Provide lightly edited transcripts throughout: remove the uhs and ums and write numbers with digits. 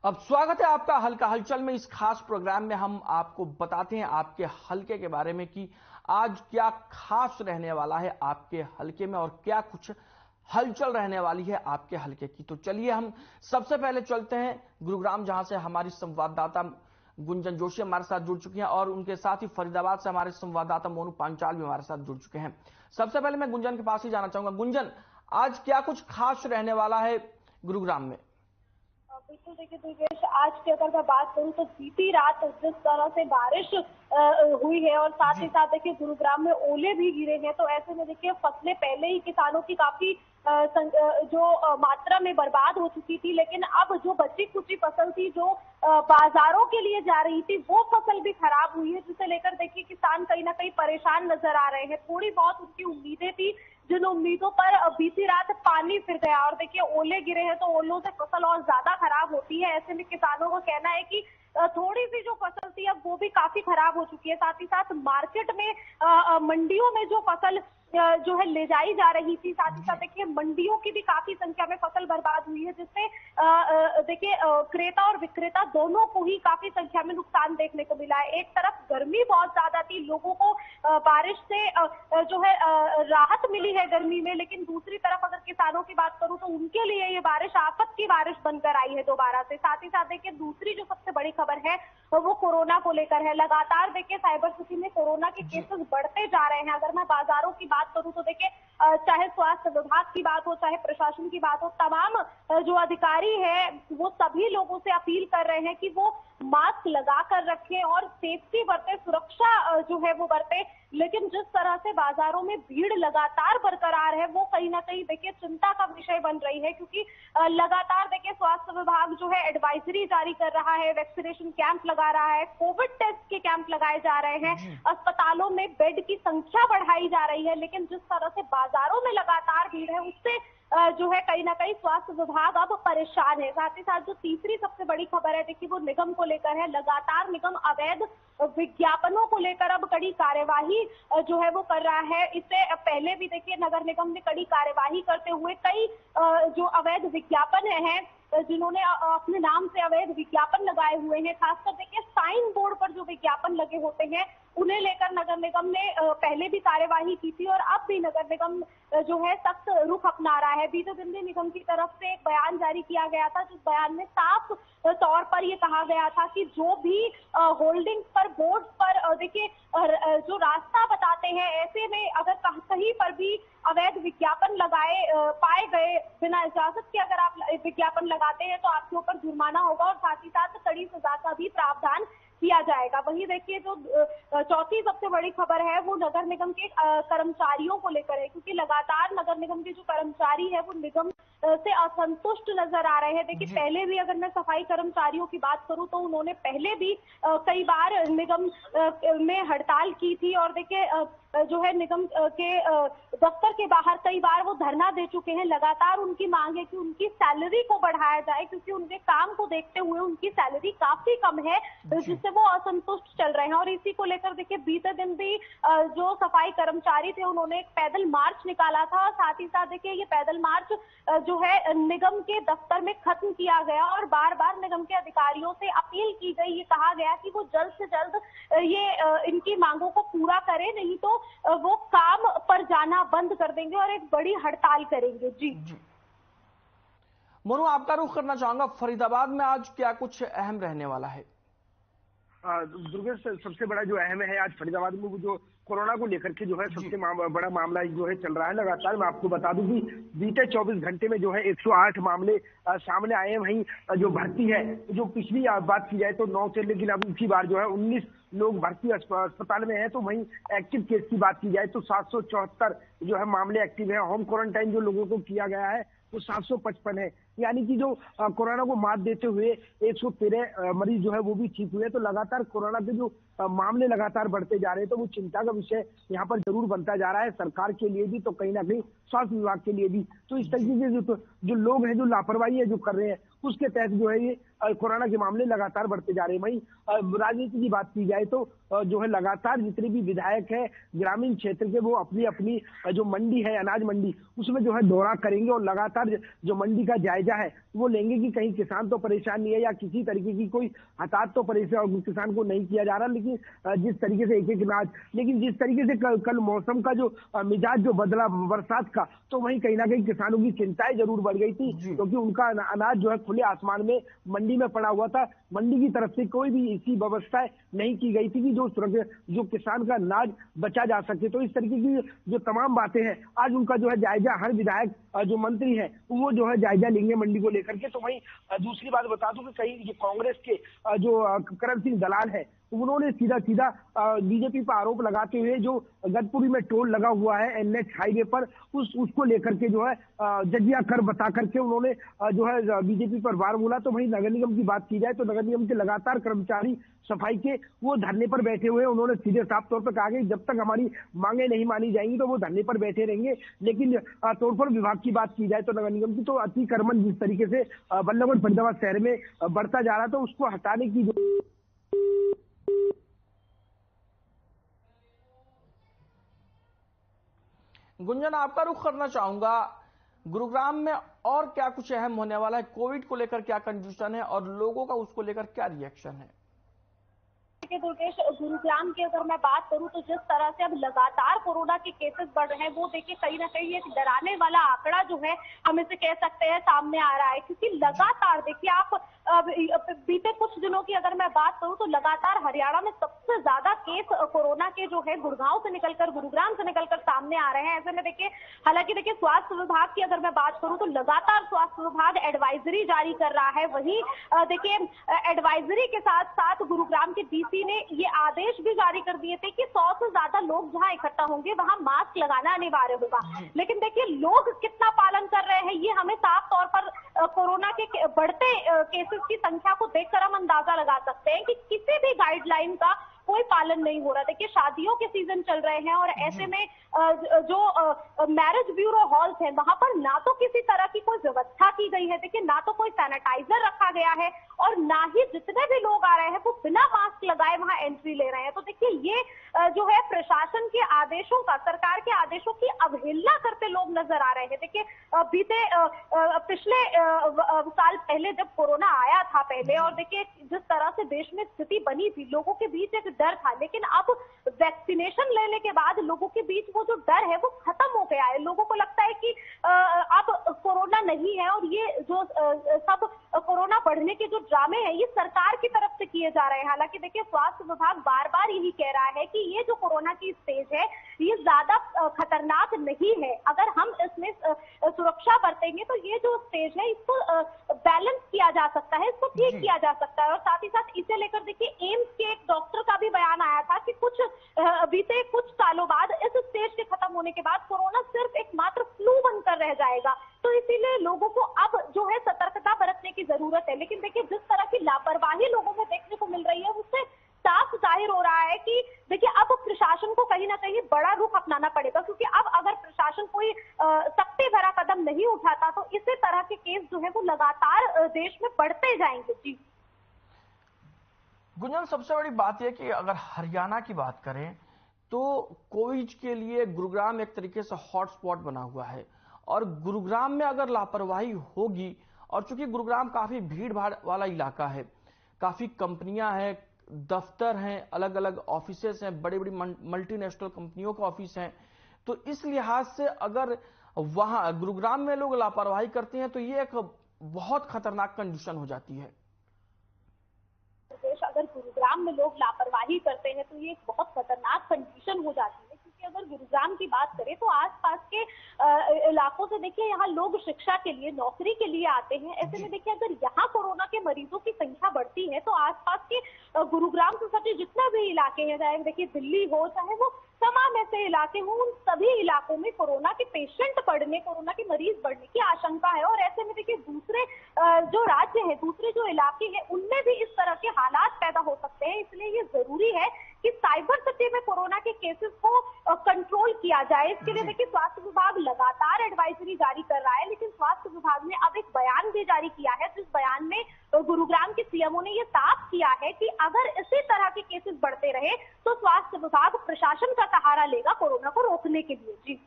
अब स्वागत है आपका हल्का हलचल में। इस खास प्रोग्राम में हम आपको बताते हैं आपके हलके के बारे में कि आज क्या खास रहने वाला है आपके हलके में और क्या कुछ हलचल रहने वाली है आपके हलके की। तो चलिए हम सबसे पहले चलते हैं गुरुग्राम, जहां से हमारी संवाददाता गुंजन जोशी हमारे साथ जुड़ चुकी हैं और उनके साथ ही फरीदाबाद से हमारे संवाददाता मोनू पांचाल भी हमारे साथ जुड़ चुके हैं। सबसे पहले मैं गुंजन के पास ही जाना चाहूंगा। गुंजन, आज क्या कुछ खास रहने वाला है गुरुग्राम में? बिल्कुल, देखिए दुर्गेश, आज की अगर मैं बात करूं तो बीती रात जिस तरह से बारिश हुई है और साथ ही साथ देखिए गुरुग्राम में ओले भी गिरे हैं, तो ऐसे में देखिए फसलें पहले ही किसानों की काफी मात्रा में बर्बाद हो चुकी थी, लेकिन अब जो बची कुची फसल थी जो बाजारों के लिए जा रही थी वो फसल भी खराब हुई है, जिसे लेकर देखिए किसान कहीं ना कहीं परेशान नजर आ रहे हैं। थोड़ी बहुत उनकी उम्मीदें थी, जिन उम्मीदों पर बीती रात पानी फिर गया और देखिए ओले गिरे हैं, तो ओलों से फसल और ज्यादा खराब होती है। ऐसे में किसानों का कहना है कि थोड़ी सी जो फसल थी अब वो भी काफी खराब हो चुकी है। साथ ही साथ मार्केट में मंडियों में जो फसल जो है ले जाई जा रही थी, साथ ही साथ देखिए मंडियों की भी काफी संख्या में फसल बर्बाद हुई है, जिससे देखिए क्रेता और विक्रेता दोनों को ही काफी संख्या में नुकसान देखने को मिला है। एक तरफ गर्मी बहुत ज्यादा थी, लोगों को बारिश से जो है राहत मिली है गर्मी में, लेकिन दूसरी तरफ अगर किसानों की बात करूं तो उनके लिए ये बारिश आफत की बारिश बनकर आई है दोबारा से। साथ ही साथ देखिए दूसरी जो सबसे बड़ी खबर है वो कोरोना को लेकर है। लगातार देखिए साइबर सिटी में कोरोना के केसेस बढ़ते जा रहे हैं। अगर मैं बाजारों की बात करूं तो देखिए चाहे स्वास्थ्य विभाग की बात हो, चाहे प्रशासन की बात हो, तमाम जो अधिकारी है वो सभी लोगों से अपील कर रहे हैं कि वो मास्क लगा कर रखें और सेफ्टी बरते, सुरक्षा जो है वो बरते। लेकिन जिस तरह से बाजारों में भीड़ लगातार बरकरार है वो कहीं ना कहीं देखिए चिंता का विषय बन रही है, क्योंकि लगातार देखिए स्वास्थ्य विभाग जो है एडवाइजरी जारी कर रहा है, वैक्सीनेशन कैंप लगा रहा है, कोविड टेस्ट के कैंप लगाए जा रहे हैं, अस्पतालों में बेड की संख्या बढ़ाई जा रही है। लेकिन जिस तरह से बाजारों में लगातार भीड़ है उससे जो है कहीं ना कहीं स्वास्थ्य विभाग अब परेशान है। साथ ही साथ जो तीसरी सबसे बड़ी खबर है देखिए वो निगम को लेकर है। लगातार निगम अवैध विज्ञापनों को लेकर अब कड़ी कार्यवाही जो है वो कर रहा है। इससे पहले भी देखिए नगर निगम ने कड़ी कार्यवाही करते हुए कई जो अवैध विज्ञापन हैं जिन्होंने अपने नाम से अवैध विज्ञापन लगाए हुए हैं, खासकर देखिए साइन बोर्ड पर जो विज्ञापन लगे होते हैं उन्हें लेकर नगर निगम ने पहले भी कार्यवाही की थी और अब भी नगर निगम जो है सख्त रुख अपना रहा है। बीते दिन भी निगम की तरफ से एक बयान जारी किया गया था, जिस बयान में साफ तौर पर ये कहा गया था कि जो भी होल्डिंग पर, बोर्ड पर देखिए जो रास्ता बताते हैं, ऐसे में अगर कहीं पर भी अवैध विज्ञापन लगाए पाए गए बिना इजाजत के अगर आप विज्ञापन लगाते हैं तो आपके ऊपर जुर्माना होगा और साथ ही साथ कड़ी सजा का भी प्रावधान किया जाएगा। वहीं देखिए जो चौथी सबसे बड़ी खबर है वो नगर निगम के कर्मचारियों को लेकर है, क्योंकि लगातार नगर निगम के जो कर्मचारी है वो निगम से असंतुष्ट नजर आ रहे हैं। देखिए पहले भी अगर मैं सफाई कर्मचारियों की बात करूं तो उन्होंने पहले भी कई बार निगम में हड़ताल की थी और देखिए जो है निगम के दफ्तर के बाहर कई बार वो धरना दे चुके हैं। लगातार उनकी मांग है कि उनकी सैलरी को बढ़ाया जाए, क्योंकि उनके काम को देखते हुए उनकी सैलरी काफी कम है, जिससे वो असंतुष्ट चल रहे हैं। और इसी को लेकर देखिए बीते दिन भी जो सफाई कर्मचारी थे उन्होंने एक पैदल मार्च निकाला था और साथ ही साथ देखिए ये पैदल मार्च जो है निगम के दफ्तर में खत्म किया गया और बार बार निगम के अधिकारियों से अपील की गई, ये कहा गया कि वो जल्द से जल्द ये इनकी मांगों को पूरा करें, नहीं तो वो काम पर जाना बंद कर देंगे और एक बड़ी हड़ताल करेंगे। जी मोनू, आपका रुख करना चाहूंगा, फरीदाबाद में आज क्या कुछ अहम रहने वाला है? दुर्गेश, सबसे बड़ा जो अहम है आज फरीदाबाद में वो जो कोरोना को लेकर के जो है सबसे बड़ा मामला जो है चल रहा है लगातार। मैं आपको बता दूं कि बीते 24 घंटे में जो है 108 मामले सामने आए हैं। वहीं जो भर्ती है, जो पिछली बात की जाए तो 9 से, लेकिन अब इसी बार जो है 19 लोग भर्ती अस्पताल में हैं। तो वहीं एक्टिव केस की बात की जाए तो 774 जो है मामले एक्टिव है। होम क्वारंटाइन जो लोगों को किया गया है वो 755 है, यानी कि जो कोरोना को मात देते हुए 113 मरीज जो है वो भी ठीक हुए। तो लगातार कोरोना के जो मामले लगातार बढ़ते जा रहे हैं, तो वो चिंता का विषय यहाँ पर जरूर बनता जा रहा है, सरकार के लिए भी तो कहीं ना कहीं स्वास्थ्य विभाग के लिए भी। तो इस तरीके से जो लोग हैं जो लापरवाही है जो कर रहे हैं उसके तहत जो है ये कोरोना के मामले लगातार बढ़ते जा रहे हैं। वहीं राजनीति की बात की जाए तो जो है लगातार जितने भी विधायक हैं ग्रामीण क्षेत्र के, वो अपनी अपनी जो मंडी है, अनाज मंडी, उसमें जो है दौरा करेंगे और लगातार जो मंडी का जायजा है वो लेंगे कि कहीं किसान तो परेशान नहीं है या किसी तरीके की कोई हताहत तो परेशान किसान को नहीं किया जा रहा। लेकिन जिस तरीके से एक एक अनाज, लेकिन जिस तरीके से कल मौसम का जो मिजाज जो बदला बरसात का, तो वहीं कहीं ना कहीं किसानों की चिंताएं जरूर बढ़ गई थी, क्योंकि उनका अनाज जो है खुले आसमान में मंडी में पड़ा हुआ था। मंडी की तरफ से कोई भी ऐसी व्यवस्था नहीं की गई थी कि जो किसान का अनाज बचा जा सके। तो इस तरीके की जो तमाम बातें हैं आज उनका जो है जायजा हर विधायक जो मंत्री है वो जो है जायजा लेंगे मंडी को लेकर के। तो वहीं दूसरी बात बता दूं कि कहीं ये कांग्रेस के जो करण सिंह दलाल है उन्होंने सीधा सीधा बीजेपी पर आरोप लगाते हुए जो गतपुरी में टोल लगा हुआ है एनएच हाईवे पर, उसको लेकर के जो है जजिया कर बता करके उन्होंने जो है बीजेपी पर वार बोला। तो वहीं नगर निगम की बात की जाए तो नगर निगम के लगातार कर्मचारी सफाई के वो धरने पर बैठे हुए, उन्होंने सीधे साफ तौर पर कहा कि जब तक हमारी मांगे नहीं मानी जाएंगी तो वो धरने पर बैठे रहेंगे। लेकिन तोड़फोड़ विभाग की बात की जाए तो नगर निगम की तो अतिक्रमण जिस तरीके से बल्लभगढ़ फरीदाबाद शहर में बढ़ता जा रहा था, उसको हटाने की जो गुंजन, आपका रुख करना चाहूंगा, गुरुग्राम में और क्या कुछ अहम होने वाला है? कोविड को लेकर क्या कंडीशन है और लोगों का उसको लेकर क्या रिएक्शन है? दुर्गेश, गुरुग्राम की अगर मैं बात करूं तो जिस तरह से अब लगातार कोरोना के केसेस बढ़ रहे हैं वो देखिए कहीं ना कहीं एक डराने वाला आंकड़ा जो है हम इसे कह सकते हैं सामने आ रहा है, क्योंकि लगातार देखिए आप बीते कुछ दिनों की अगर मैं बात करूं तो लगातार हरियाणा में सबसे ज्यादा केस कोरोना के जो है गुड़गांव से निकलकर, गुरुग्राम से निकलकर सामने आ रहे हैं। ऐसे में देखिए, हालांकि देखिए स्वास्थ्य विभाग की अगर मैं बात करूं तो लगातार स्वास्थ्य विभाग एडवाइजरी जारी कर रहा है। वहीं देखिए एडवाइजरी के साथ साथ गुरुग्राम के डीसी ने ये आदेश भी जारी कर दिए थे कि 100 से ज्यादा लोग जहां इकट्ठा होंगे वहां मास्क लगाना अनिवार्य होगा। लेकिन देखिए लोग कितना पालन कर रहे हैं ये हमें साफ तौर पर कोरोना के बढ़ते केसेस की संख्या को देखकर हम अंदाजा लगा सकते हैं कि किसी भी गाइडलाइन का कोई पालन नहीं हो रहा। देखिए शादियों के सीजन चल रहे हैं और ऐसे में जो मैरिज ब्यूरो हॉल्स हैं वहां पर ना तो किसी तरह की कोई व्यवस्था की गई है, देखिए ना तो कोई सैनिटाइजर रखा गया है और ना ही जितने भी लोग आ रहे हैं वो बिना मास्क लगाए वहां एंट्री ले रहे हैं। तो देखिए ये जो है प्रशासन के आदेशों का, सरकार के आदेशों की अवहेलना करते लोग नजर आ रहे हैं। देखिए बीते पिछले साल पहले जब कोरोना आया था पहले, और देखिए जिस तरह से देश में स्थिति बनी थी, लोगों के बीच एक डर था, लेकिन अब वैक्सीनेशन लेने के बाद लोगों के बीच वो जो डर है वो खत्म हो गया है। लोगों को लगता है कि अब कोरोना नहीं है और ये जो सब कोरोना बढ़ने के जो ड्रामे हैं ये सरकार की तरफ से किए जा रहे हैं। हालांकि देखिए स्वास्थ्य विभाग बार बार यही कह रहा है कि ये जो कोरोना की स्टेज है ये ज्यादा खतरनाक नहीं है। अगर हम इसमें सुरक्षा बरतेंगे तो ये जो स्टेज है इसको बैलेंस किया जा सकता है, इसको ठीक किया जा सकता है। और साथ ही साथ इसे लेकर देखिए एम्स के एक डॉक्टर का भी बयान आया था कि बीते कुछ सालों बाद इस स्टेज के खत्म होने के बाद कोरोना सिर्फ एक मात्र फ्लू बनकर रह जाएगा। तो इसीलिए लोगों को अब जो है सतर्कता बरतने की जरूरत है। लेकिन देखिए जिस तरह की लापरवाही लोगों में देखने को मिल रही है उससे साफ जाहिर हो रहा है कि देखिए अब प्रशासन को कहीं ना कहीं बड़ा रुख अपनाना पड़ेगा, क्योंकि अब अगर प्रशासन कोई सख्ती भरा कदम नहीं उठाता तो इसी तरह के केस जो है वो लगातार देश में बढ़ते जाएंगे। जी गुंजन, सबसे बड़ी बात यह कि अगर हरियाणा की बात करें तो कोविड के लिए गुरुग्राम एक तरीके से हॉटस्पॉट बना हुआ है और गुरुग्राम में अगर लापरवाही होगी, और चूंकि गुरुग्राम काफी भीड़ भाड़ वाला इलाका है, काफी कंपनियां हैं, दफ्तर हैं, अलग अलग ऑफिसेस हैं, बड़ी बड़ी मल्टीनेशनल कंपनियों का ऑफिस हैं, तो इस लिहाज से अगर वहां गुरुग्राम में लोग लापरवाही करते हैं तो ये एक बहुत खतरनाक कंडीशन हो जाती है। अगर गुरुग्राम में लोग लापरवाही करते हैं तो ये एक बहुत खतरनाक कंडीशन हो जाती है, क्योंकि अगर गुरुग्राम की बात करें तो आसपास के इलाकों से देखिए यहाँ लोग शिक्षा के लिए, नौकरी के लिए आते हैं। ऐसे में देखिए अगर यहाँ कोरोना के मरीजों की संख्या बढ़ती है तो आसपास के गुरुग्राम से सटे जितने भी इलाके हैं, चाहे देखिए दिल्ली हो, चाहे वो तमाम ऐसे इलाके हों, उन सभी इलाकों में कोरोना के पेशेंट बढ़ने, कोरोना के मरीज बढ़ने की आशंका है। और ऐसे में देखिए दूसरे जो राज्य हैं, दूसरे जो इलाके हैं, उनमें भी इस तरह के हालात पैदा हो सकते हैं। इसलिए ये जरूरी है कि साइबर सिटी में कोरोना के केसेस को कंट्रोल किया जाए। इसके लिए देखिए स्वास्थ्य विभाग लगातार एडवाइजरी जारी कर रहा है, लेकिन स्वास्थ्य विभाग ने अब एक बयान भी जारी किया है जिस बयान में गुरुग्राम की किया है कि अगर इसी तरह के केसेस बढ़ते रहे तो स्वास्थ्य विभाग प्रशासन का सहारा लेगा कोरोना को रोकने के लिए। जी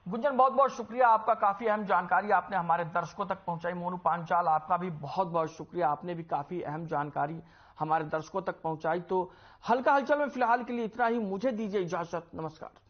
गुंजन, बहुत बहुत शुक्रिया आपका, काफी अहम जानकारी आपने हमारे दर्शकों तक पहुंचाई। मोनू पांचाल, आपका भी बहुत बहुत शुक्रिया, आपने भी काफी अहम जानकारी हमारे दर्शकों तक पहुंचाई। तो हल्का हलचल में फिलहाल के लिए इतना ही, मुझे दीजिए इजाजत, नमस्कार।